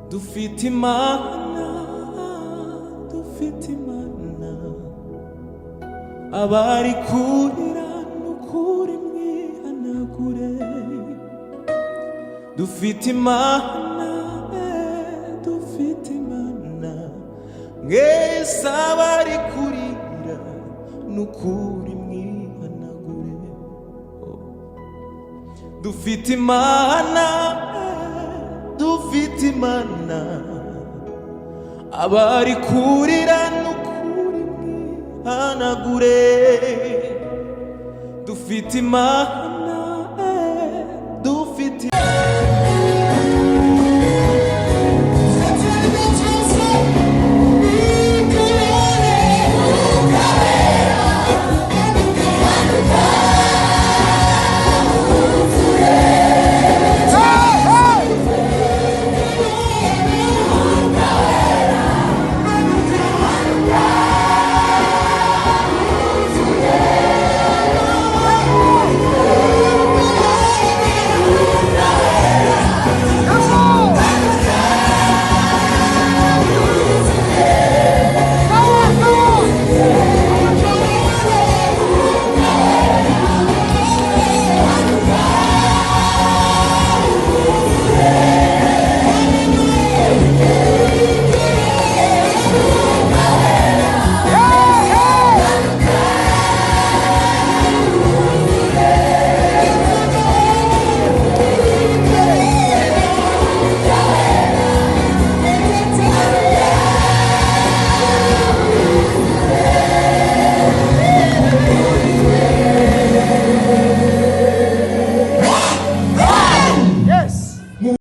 dufite Imana, dufite Imana, abari kurira n'ukuri mwihanagure. Dufite Imana, dufite Imana, mwese abari kurira n'ukuri mwihanagure. Dufite Imana, dufite Imana, abari kurira n'ukuri mwihanagure. Dufite Imana,